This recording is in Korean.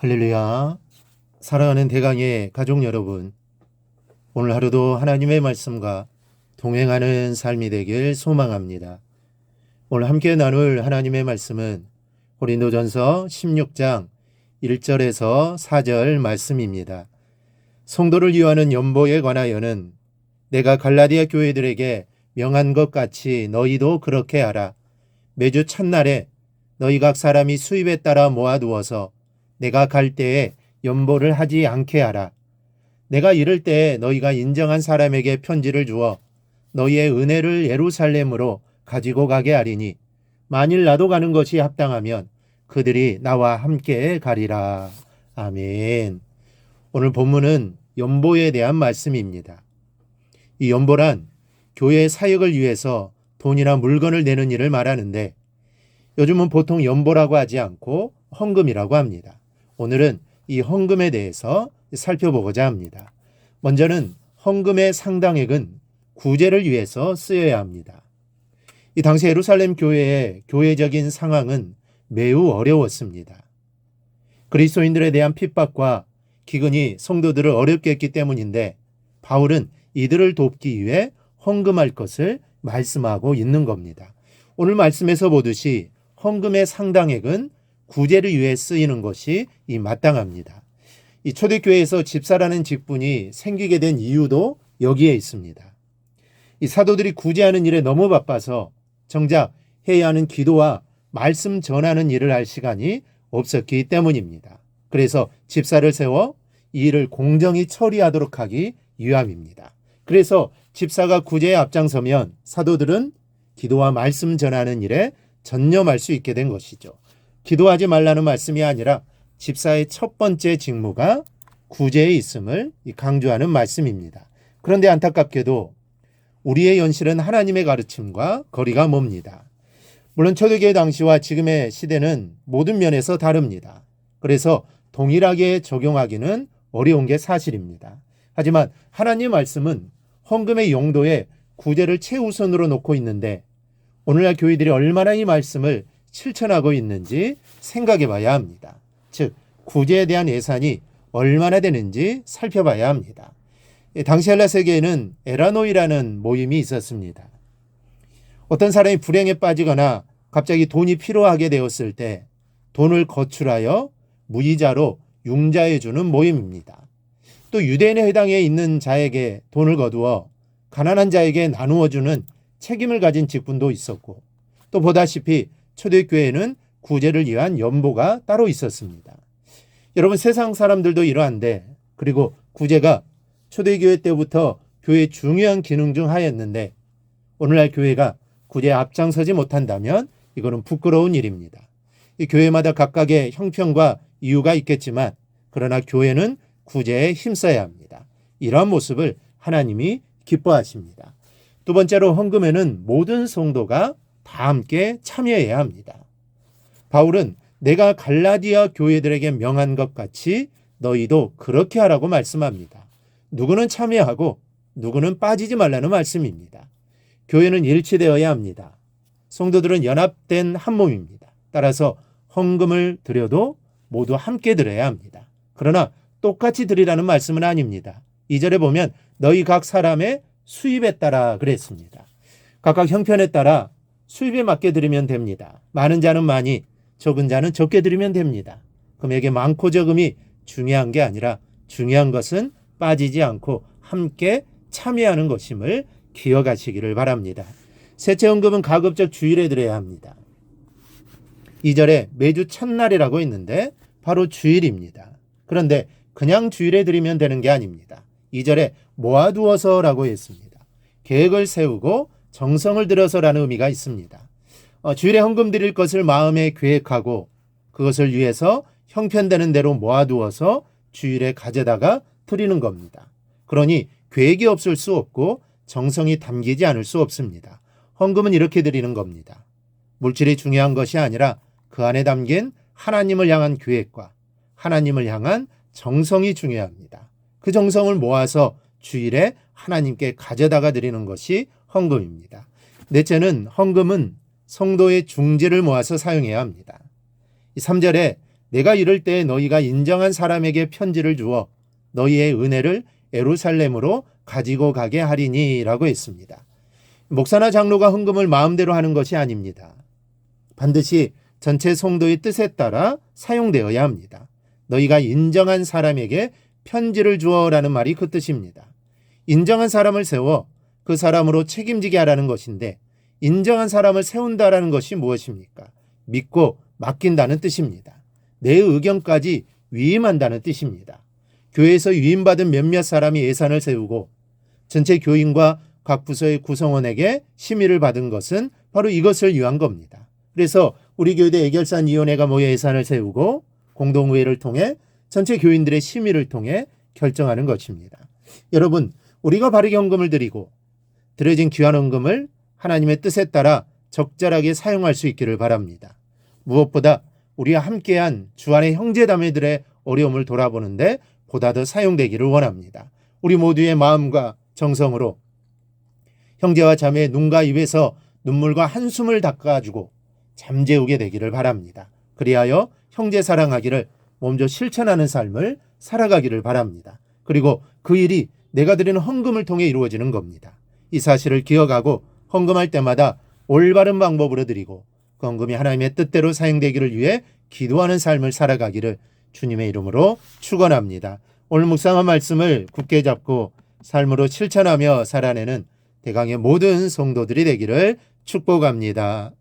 할렐루야. 사랑하는 대강의 가족 여러분, 오늘 하루도 하나님의 말씀과 동행하는 삶이 되길 소망합니다. 오늘 함께 나눌 하나님의 말씀은 고린도전서 16장 1절에서 4절 말씀입니다. 성도를 위하는 연보에 관하여는 내가 갈라디아 교회들에게 명한 것 같이 너희도 그렇게 하라. 매주 첫날에 너희 각 사람이 수입에 따라 모아두어서 내가 갈 때에 연보를 하지 않게 하라. 내가 이를 때에 너희가 인정한 사람에게 편지를 주어 너희의 은혜를 예루살렘으로 가지고 가게 하리니 만일 나도 가는 것이 합당하면 그들이 나와 함께 가리라. 아멘. 오늘 본문은 연보에 대한 말씀입니다. 이 연보란 교회 사역을 위해서 돈이나 물건을 내는 일을 말하는데 요즘은 보통 연보라고 하지 않고 헌금이라고 합니다. 오늘은 이 헌금에 대해서 살펴보고자 합니다. 먼저는 헌금의 상당액은 구제를 위해서 쓰여야 합니다. 이 당시 예루살렘 교회의 교회적인 상황은 매우 어려웠습니다. 그리스도인들에 대한 핍박과 기근이 성도들을 어렵게 했기 때문인데 바울은 이들을 돕기 위해 헌금할 것을 말씀하고 있는 겁니다. 오늘 말씀에서 보듯이 헌금의 상당액은 구제를 위해 쓰이는 것이 마땅합니다. 이 초대교회에서 집사라는 직분이 생기게 된 이유도 여기에 있습니다. 이 사도들이 구제하는 일에 너무 바빠서 정작 해야 하는 기도와 말씀 전하는 일을 할 시간이 없었기 때문입니다. 그래서 집사를 세워 이 일을 공정히 처리하도록 하기 위함입니다. 그래서 집사가 구제에 앞장서면 사도들은 기도와 말씀 전하는 일에 전념할 수 있게 된 것이죠. 기도하지 말라는 말씀이 아니라 집사의 첫 번째 직무가 구제에 있음을 강조하는 말씀입니다. 그런데 안타깝게도 우리의 현실은 하나님의 가르침과 거리가 멉니다. 물론 초대교회 당시와 지금의 시대는 모든 면에서 다릅니다. 그래서 동일하게 적용하기는 어려운 게 사실입니다. 하지만 하나님의 말씀은 헌금의 용도에 구제를 최우선으로 놓고 있는데 오늘날 교회들이 얼마나 이 말씀을 실천하고 있는지 생각해 봐야 합니다. 즉 구제에 대한 예산이 얼마나 되는지 살펴봐야 합니다. 당시 헬라 세계에는 에라노이라는 모임이 있었습니다. 어떤 사람이 불행에 빠지거나 갑자기 돈이 필요하게 되었을 때 돈을 거출하여 무이자로 융자해 주는 모임입니다. 또 유대인의 회당에 있는 자에게 돈을 거두어 가난한 자에게 나누어 주는 책임을 가진 직분도 있었고 또 보다시피 초대교회에는 구제를 위한 연보가 따로 있었습니다. 여러분 세상 사람들도 이러한데 그리고 구제가 초대교회 때부터 교회의 중요한 기능 중 하나였는데 오늘날 교회가 구제에 앞장서지 못한다면 이거는 부끄러운 일입니다. 이 교회마다 각각의 형평과 이유가 있겠지만 그러나 교회는 구제에 힘써야 합니다. 이러한 모습을 하나님이 기뻐하십니다. 두 번째로 헌금에는 모든 성도가 다 함께 참여해야 합니다. 바울은 내가 갈라디아 교회들에게 명한 것 같이 너희도 그렇게 하라고 말씀합니다. 누구는 참여하고 누구는 빠지지 말라는 말씀입니다. 교회는 일치되어야 합니다. 성도들은 연합된 한 몸입니다. 따라서 헌금을 드려도 모두 함께 드려야 합니다. 그러나 똑같이 드리라는 말씀은 아닙니다. 2절에 보면 너희 각 사람의 수입에 따라 그랬습니다. 각각 형편에 따라 수입에 맞게 드리면 됩니다. 많은 자는 많이, 적은 자는 적게 드리면 됩니다. 금액이 많고 적음이 중요한 게 아니라 중요한 것은 빠지지 않고 함께 참여하는 것임을 기억하시기를 바랍니다. 셋째 헌금은 가급적 주일에 드려야 합니다. 2절에 매주 첫날이라고 있는데 바로 주일입니다. 그런데 그냥 주일에 드리면 되는 게 아닙니다. 2절에 모아두어서라고 했습니다. 계획을 세우고 정성을 들여서라는 의미가 있습니다. 주일에 헌금 드릴 것을 마음에 계획하고 그것을 위해서 형편되는 대로 모아두어서 주일에 가져다가 드리는 겁니다. 그러니 계획이 없을 수 없고 정성이 담기지 않을 수 없습니다. 헌금은 이렇게 드리는 겁니다. 물질이 중요한 것이 아니라 그 안에 담긴 하나님을 향한 계획과 하나님을 향한 정성이 중요합니다. 그 정성을 모아서 주일에 하나님께 가져다가 드리는 것이 헌금입니다. 넷째는 헌금은 성도의 중지를 모아서 사용해야 합니다. 3절에 내가 이를 때 너희가 인정한 사람에게 편지를 주어 너희의 은혜를 예루살렘으로 가지고 가게 하리니 라고 했습니다. 목사나 장로가 헌금을 마음대로 하는 것이 아닙니다. 반드시 전체 성도의 뜻에 따라 사용되어야 합니다. 너희가 인정한 사람에게 편지를 주어라는 말이 그 뜻입니다. 인정한 사람을 세워 그 사람으로 책임지게 하라는 것인데, 인정한 사람을 세운다라는 것이 무엇입니까? 믿고 맡긴다는 뜻입니다. 내 의견까지 위임한다는 뜻입니다. 교회에서 위임받은 몇몇 사람이 예산을 세우고 전체 교인과 각 부서의 구성원에게 심의를 받은 것은 바로 이것을 위한 겁니다. 그래서 우리 교회대 예결산위원회가 모여 예산을 세우고 공동의회를 통해 전체 교인들의 심의를 통해 결정하는 것입니다. 여러분, 우리가 바르게 헌금을 드리고 드려진 귀한 헌금을 하나님의 뜻에 따라 적절하게 사용할 수 있기를 바랍니다. 무엇보다 우리와 함께한 주안의 형제자매들의 어려움을 돌아보는데 보다 더 사용되기를 원합니다. 우리 모두의 마음과 정성으로 형제와 자매의 눈과 입에서 눈물과 한숨을 닦아주고 잠재우게 되기를 바랍니다. 그리하여 형제 사랑하기를 몸소 실천하는 삶을 살아가기를 바랍니다. 그리고 그 일이 내가 드리는 헌금을 통해 이루어지는 겁니다. 이 사실을 기억하고 헌금할 때마다 올바른 방법으로 드리고 그 헌금이 하나님의 뜻대로 사용되기를 위해 기도하는 삶을 살아가기를 주님의 이름으로 축원합니다. 오늘 묵상한 말씀을 굳게 잡고 삶으로 실천하며 살아내는 대강의 모든 성도들이 되기를 축복합니다.